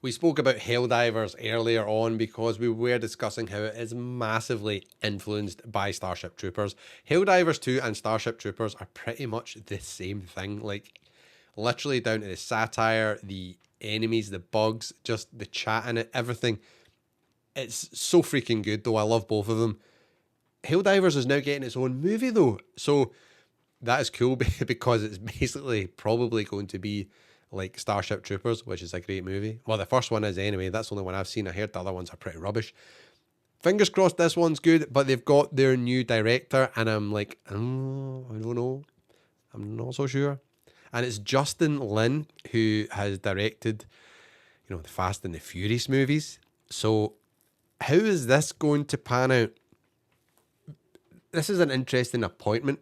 We spoke about Helldivers earlier on because we were discussing how it is massively influenced by Starship Troopers. Helldivers 2 and Starship Troopers are pretty much the same thing, like literally down to the satire, the enemies, the bugs, just the chat in it, everything. It's so freaking good though. I love both of them. Helldivers is now getting its own movie though, so that is cool because it's basically probably going to be like Starship Troopers, which is a great movie. Well, the first one is anyway. That's the only one I've seen. I heard the other ones are pretty rubbish. Fingers crossed this one's good, but they've got their new director, and I'm like, oh, I don't know. I'm not so sure. And it's Justin Lin who has directed, the Fast and the Furious movies. So how is this going to pan out? This is an interesting appointment.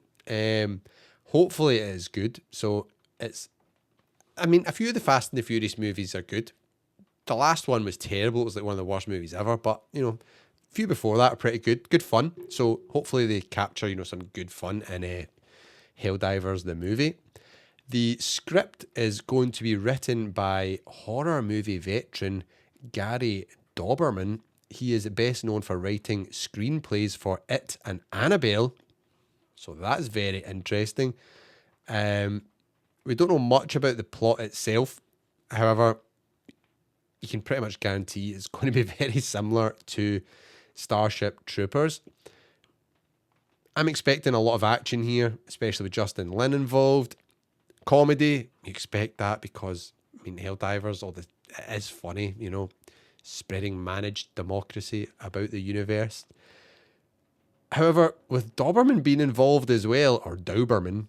Hopefully it is good. So a few of the Fast and the Furious movies are good. The last one was terrible. It was like one of the worst movies ever. But, a few before that are pretty good. Good fun. So hopefully they capture, some good fun in Helldivers, the movie. The script is going to be written by horror movie veteran Gary Doberman. He is best known for writing screenplays for It and Annabelle. So that's very interesting. We don't know much about the plot itself. However, you can pretty much guarantee it's going to be very similar to Starship Troopers. I'm expecting a lot of action here, especially with Justin Lin involved. Comedy, you expect that because, Helldivers, it is funny, spreading managed democracy about the universe. However, with Doberman being involved as well, or Doberman,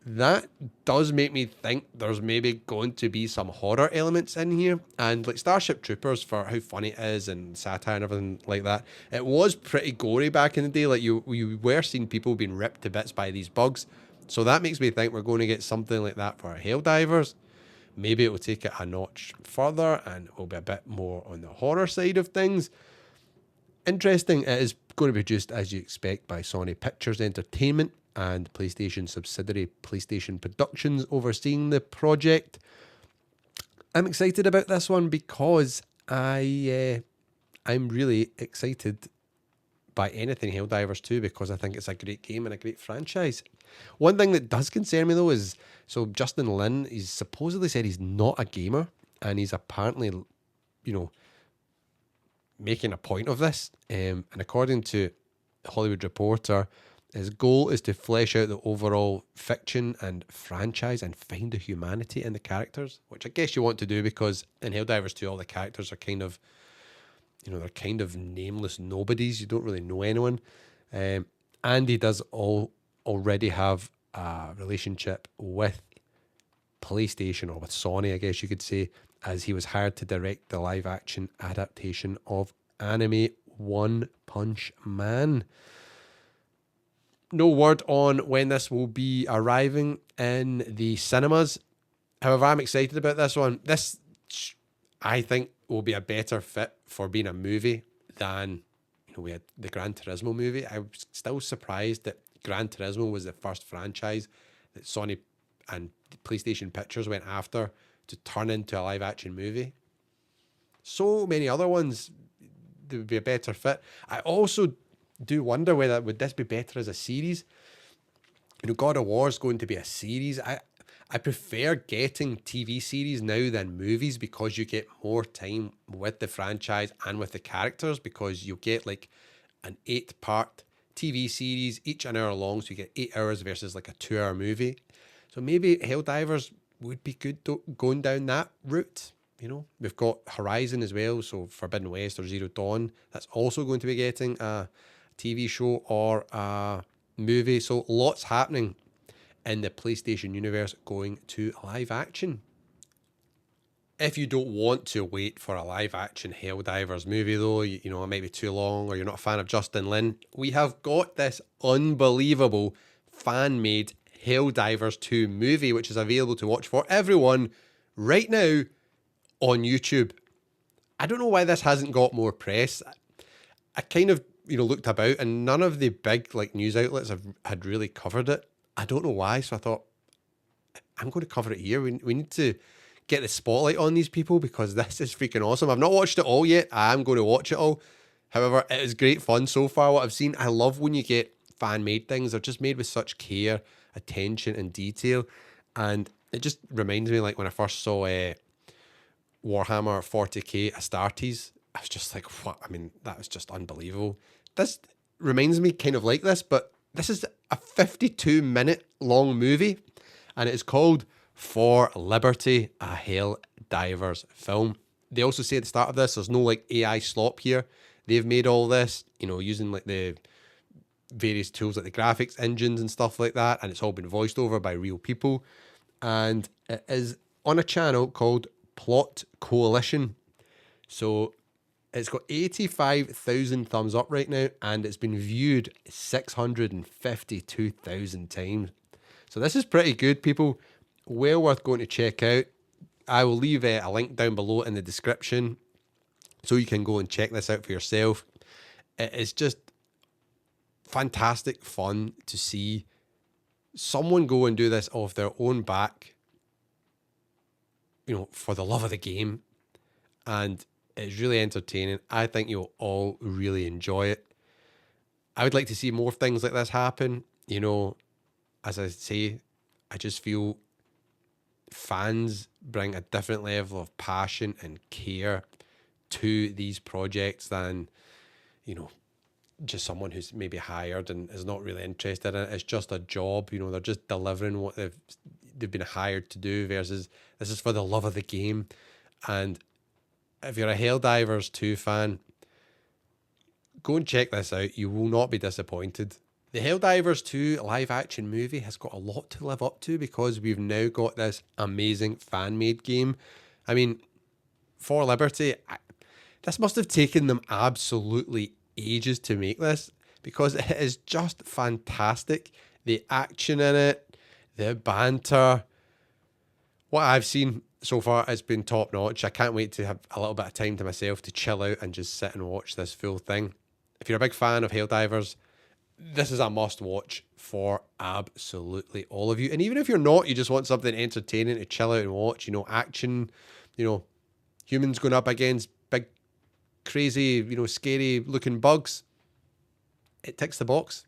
that does make me think there's maybe going to be some horror elements in here. And like Starship Troopers, for how funny it is and satire and everything like that, it was pretty gory back in the day. Like you were seeing people being ripped to bits by these bugs. So that makes me think we're going to get something like that for Helldivers. Maybe it will take it a notch further and it will be a bit more on the horror side of things. Interesting, it is going to be produced, as you expect, by Sony Pictures Entertainment and PlayStation subsidiary PlayStation Productions overseeing the project. I'm excited about this one because I'm really excited by anything Helldivers 2 because I think it's a great game and a great franchise. One thing that does concern me though is, so Justin Lin, he's supposedly said he's not a gamer and he's apparently, making a point of this. And according to Hollywood Reporter, his goal is to flesh out the overall fiction and franchise and find the humanity in the characters, which I guess you want to do because in Helldivers 2, all the characters are kind of, they're kind of nameless nobodies. You don't really know anyone. And he does already have a relationship with PlayStation, or with Sony, I guess you could say, as he was hired to direct the live action adaptation of anime One Punch Man. No word on when this will be arriving in the cinemas. However, I'm excited about this one. This, I think, will be a better fit for being a movie than, we had the Gran Turismo movie. I was still surprised that Gran Turismo was the first franchise that Sony and PlayStation Pictures went after to turn into a live action movie. So many other ones, there would be a better fit. I also do wonder whether would this be better as a series. God of War is going to be a series. I prefer getting TV series now than movies because you get more time with the franchise and with the characters, because you get like an 8-part TV series, each an hour long, so you get 8 hours versus like a 2-hour movie. So maybe Helldivers would be good going down that route. We've got Horizon as well, so Forbidden West or Zero Dawn, that's also going to be getting a TV show or a movie. So lots happening in the PlayStation universe going to live action. If you don't want to wait for a live action Helldivers movie though, it might be too long, or you're not a fan of Justin Lin, we have got this unbelievable fan-made Helldivers 2 movie, which is available to watch for everyone right now on YouTube. I don't know why this hasn't got more press. I kind of, looked about and none of the big news outlets had really covered it. I don't know why, so I thought I'm going to cover it here. We need to get the spotlight on these people because this is freaking awesome. I've not watched it all yet. I am going to watch it all. However, it is great fun so far, what I've seen. I love when you get fan-made things. They're just made with such care, attention, and detail. And it just reminds me like when I first saw Warhammer 40k Astartes. I was just like, what? I mean, that was just unbelievable. This reminds me kind of like this, but this is a 52-minute long movie, and it is called For Liberty, a Helldivers film. They also say at the start of this, there's no like AI slop here. They've made all this, you know, using like the various tools like the graphics engines and stuff like that, and it's all been voiced over by real people. And it is on a channel called Plot Coalition. So it's got 85,000 thumbs up right now, and it's been viewed 652,000 times. So this is pretty good, people. Well worth going to check out. I will leave a link down below in the description so you can go and check this out for yourself. It is just fantastic fun to see someone go and do this off their own back, you know, for the love of the game. And it's really entertaining. I think you'll all really enjoy it. I would like to see more things like this happen. You know, as I say, I just feel fans bring a different level of passion and care to these projects than, you know, just someone who's maybe hired and is not really interested in it. It's just a job, you know, they're just delivering what they've been hired to do, versus this is for the love of the game. And if you're a Helldivers 2 fan, go and check this out. You will not be disappointed. The Helldivers 2 live action movie has got a lot to live up to because we've now got this amazing fan-made game. I mean, For Liberty, this must have taken them absolutely ages to make this because it is just fantastic. The action in it, the banter, what I've seen so far has been top notch. I can't wait to have a little bit of time to myself to chill out and just sit and watch this full thing. If you're a big fan of Helldivers, this is a must watch for absolutely all of you. And even if you're not, you just want something entertaining to chill out and watch, you know, action, you know, humans going up against big, crazy, you know, scary looking bugs. It ticks the box.